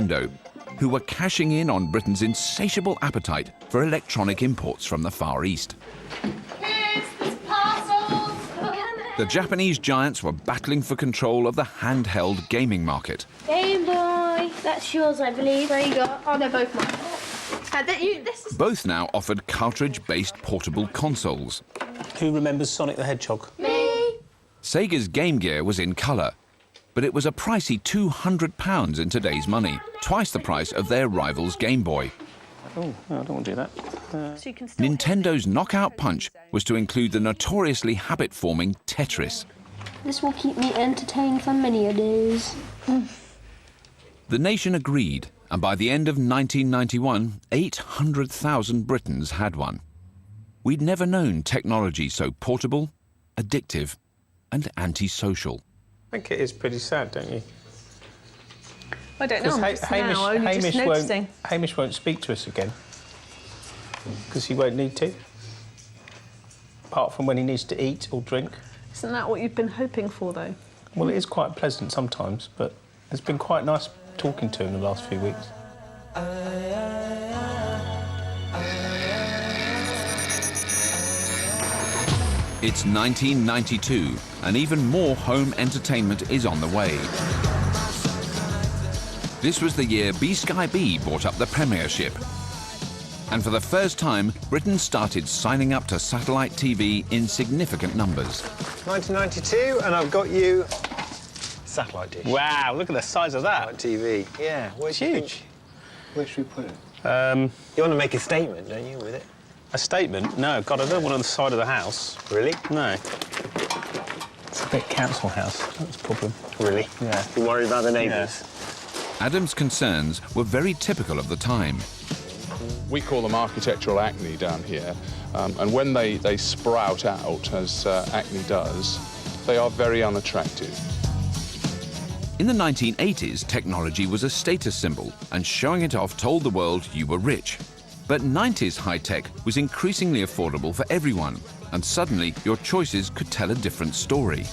Nintendo, who were cashing in on Britain's insatiable appetite for electronic imports from the Far East. Here's parcels! The Japanese giants were battling for control of the handheld gaming market. Game Boy, that's yours, I believe. There you go. Oh, they're both mine. Both now offered cartridge-based portable consoles. Who remembers Sonic the Hedgehog? Me! Sega's Game Gear was in colour, but it was a pricey £200 in today's money, twice the price of their rival's Game Boy. Oh, no, I don't want to do that. Nintendo's knockout punch was to include the notoriously habit-forming Tetris. This will keep me entertained for many a days. The nation agreed, and by the end of 1991, 800,000 Britons had one. We'd never known technology so portable, addictive, and antisocial. I think it is pretty sad, don't you? I don't know. Hamish won't speak to us again because he won't need to, apart from when he needs to eat or drink. Isn't that what you've been hoping for, though? Well, it is quite pleasant sometimes, but it's been quite nice talking to him the last few weeks. It's 1992, and even more home entertainment is on the way. This was the year B-Sky B bought up the Premiership. And for the first time, Britain started signing up to satellite TV in significant numbers. 1992, and I've got you satellite dish. Wow, look at the size of that. TV. Yeah, It's huge. Where should we put it? You want to make a statement, don't you, with it? A statement? No, God, I don't want it on the side of the house. Really? No. It's a bit council house, that's the problem. Really? Yeah. You worry about the neighbours? Adam's concerns were very typical of the time. We call them architectural acne down here, and when they sprout out, as acne does, they are very unattractive. In the 1980s, technology was a status symbol, and showing it off told the world you were rich. But 90s high-tech was increasingly affordable for everyone, and suddenly your choices could tell a different story.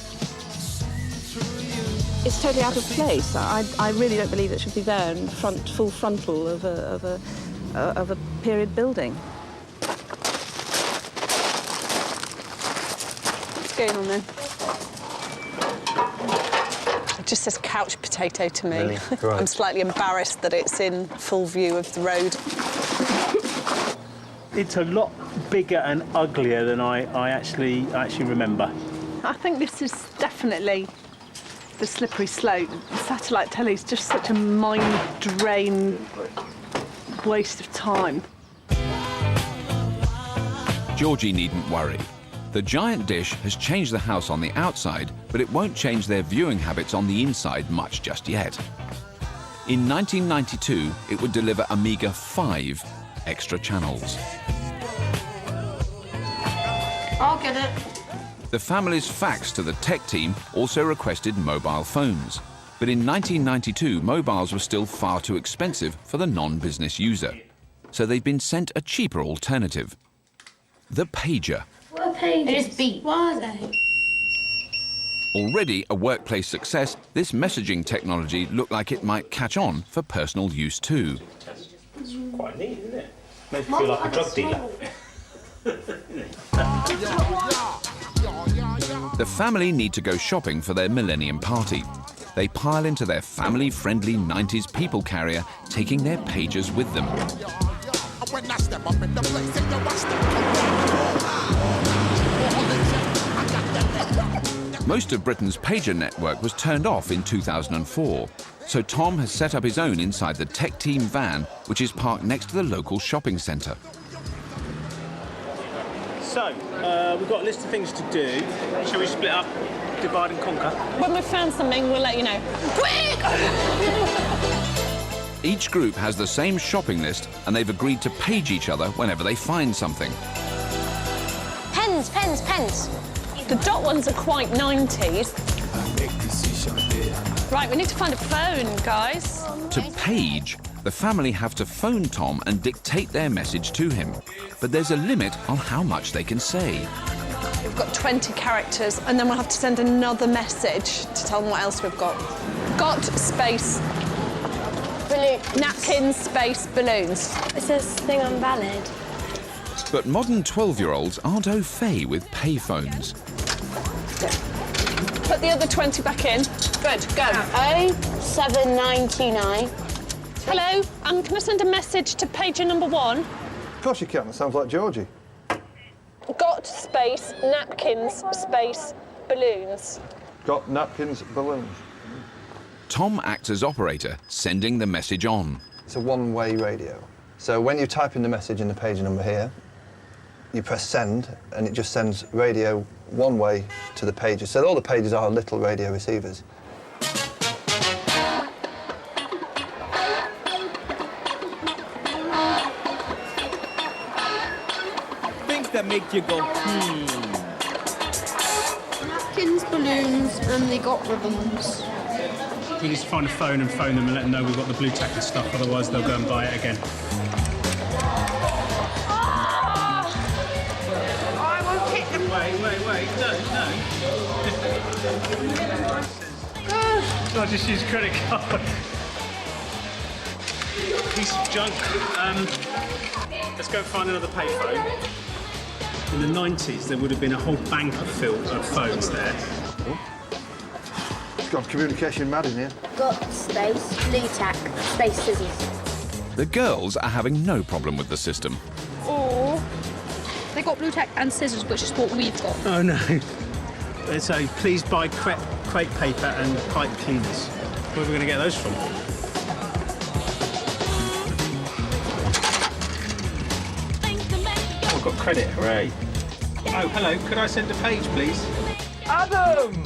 It's totally out of place. I really don't believe it should be there in full frontal of a period building. What's going on then? It just says couch potato to me. Really? Right. I'm slightly embarrassed that it's in full view of the road. It's a lot bigger and uglier than I actually remember. I think this is definitely the slippery slope. Satellite telly is just such a mind drain, waste of time. Georgie needn't worry. The giant dish has changed the house on the outside, but it won't change their viewing habits on the inside much just yet. In 1992, it would deliver a meager 5 extra channels. I'll get it. The family's fax to the tech team also requested mobile phones. But in 1992, mobiles were still far too expensive for the non-business user. So they'd been sent a cheaper alternative. The pager. What a page. It is beat. What are they? Already a workplace success, this messaging technology looked like it might catch on for personal use too. It's quite neat, isn't it? Makes me feel like a drug dealer. The family need to go shopping for their millennium party. They pile into their family-friendly 90s people carrier, taking their pagers with them. Most of Britain's pager network was turned off in 2004, so Tom has set up his own inside the tech team van, which is parked next to the local shopping centre. So, we've got a list of things to do. Shall we split up, divide and conquer? When we've found something, we'll let you know. Quick! Each group has the same shopping list, and they've agreed to page each other whenever they find something. Pens, pens, pens. The dot ones are quite 90s. Right, we need to find a phone, guys. To page, the family have to phone Tom and dictate their message to him. But there's a limit on how much they can say. We've got 20 characters, and then we'll have to send another message to tell them what else we've got. Got space. Napkins, space, balloons. It says thing on valid. But modern 12-year-olds aren't au fait with payphones. Put the other 20 back in. Good, go. 07929. Hello, can I send a message to pager number 1? Of course you can. It sounds like Georgie. Got space, napkins, space, balloons. Got napkins, balloons. Tom acts as operator, sending the message on. It's a one-way radio. So when you type in the message in the page number here, you press send, and it just sends radio one way to the pages. So all the pages are little radio receivers. Things that make you go, Napkins, balloons, and they got ribbons. We need to find a phone and phone them and let them know we've got the blue tack and stuff, otherwise they'll go and buy it again. I won't hit them. Wait, no. I'll just use credit card. Piece of junk. Let's go find another payphone. In the 90s, there would have been a whole bank of phones there. It's got communication mad in here. Got space, blue tack, space scissors. The girls are having no problem with the system. Or they got blue tack and scissors, which is what we've got. Oh no. So please buy crepe paper and pipe cleaners. Where are we going to get those from? Oh, I've got credit, hooray. Oh, hello, could I send a page, please? Adam!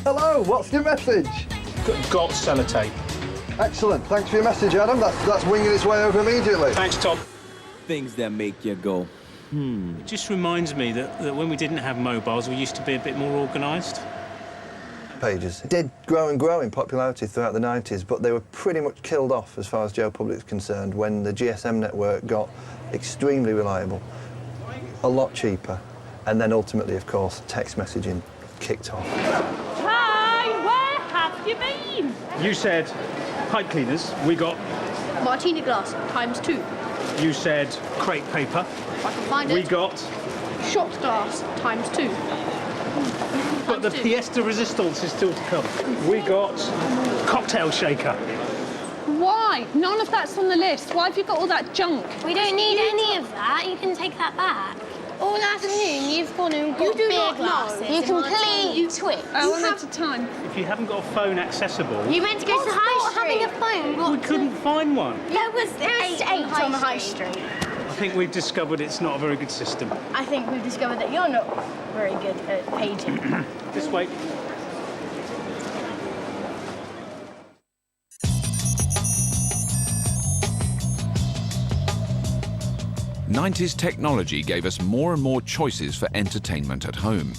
Hello, what's your message? Got sellotape. Excellent. Thanks for your message, Adam. That's winging its way over immediately. Thanks, Tom. things that make you go, It just reminds me that when we didn't have mobiles, we used to be a bit more organised. Pages did grow and grow in popularity throughout the 90s, but they were pretty much killed off as far as Joe Public's concerned when the GSM network got extremely reliable, a lot cheaper, and then ultimately, of course, text messaging kicked off. Hi, where have you been? You said pipe cleaners, we got... Martini glass times 2. You said crepe paper, If I can find we it. got... Shot glass times 2. But the pièce de résistance is still to come. We got cocktail shaker. Why? None of that's on the list. Why have you got all that junk? We don't need any of that. You can take that back. All afternoon, you've gone and got beer glasses. You complete twit. One at a time. If you haven't got a phone accessible... You meant to go to the high street. Having a phone. We couldn't find one. There was eight on the high street. I think we've discovered it's not a very good system. I think we've discovered that you're not very good at paging. Just wait. '90s technology gave us more and more choices for entertainment at home.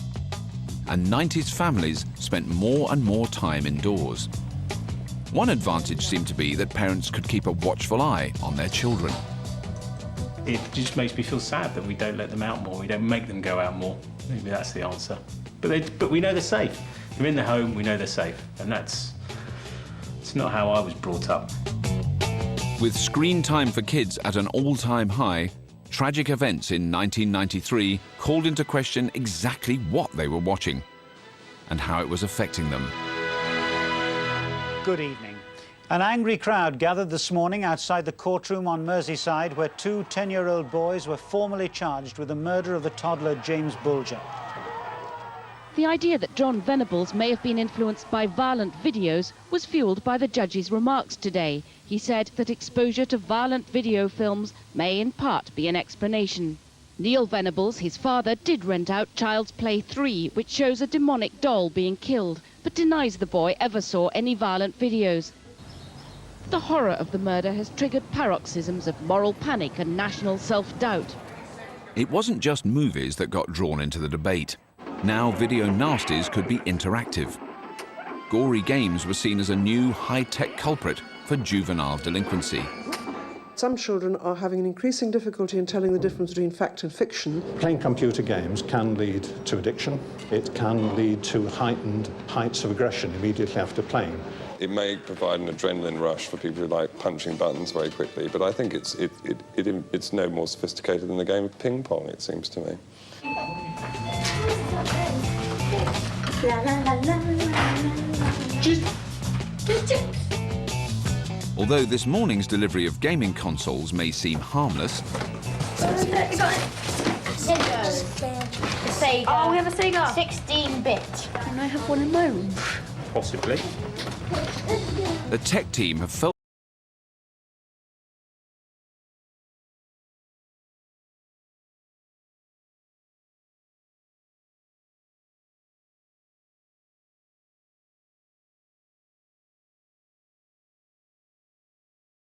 And '90s families spent more and more time indoors. One advantage seemed to be that parents could keep a watchful eye on their children. It just makes me feel sad that we don't let them out more. We don't make them go out more. Maybe that's the answer. But we know they're safe. They're in the home, we know they're safe. And it's not how I was brought up. With screen time for kids at an all-time high, tragic events in 1993 called into question exactly what they were watching and how it was affecting them. Good evening. An angry crowd gathered this morning outside the courtroom on Merseyside where two 10-year-old boys were formally charged with the murder of the toddler James Bulger. The idea that John Venables may have been influenced by violent videos was fueled by the judge's remarks today. He said that exposure to violent video films may in part be an explanation. Neil Venables, his father, did rent out Child's Play 3, which shows a demonic doll being killed, but denies the boy ever saw any violent videos. The horror of the murder has triggered paroxysms of moral panic and national self-doubt. It wasn't just movies that got drawn into the debate. Now video nasties could be interactive. Gory games were seen as a new high-tech culprit for juvenile delinquency. Some children are having an increasing difficulty in telling the difference between fact and fiction. Playing computer games can lead to addiction. It can lead to heightened heights of aggression immediately after playing. It may provide an adrenaline rush for people who like punching buttons very quickly, but I think it's no more sophisticated than the game of ping pong, it seems to me. Although this morning's delivery of gaming consoles may seem harmless, Sega. Oh, we have a Sega. 16-bit. Can I have one of my own? Possibly. the tech team have felt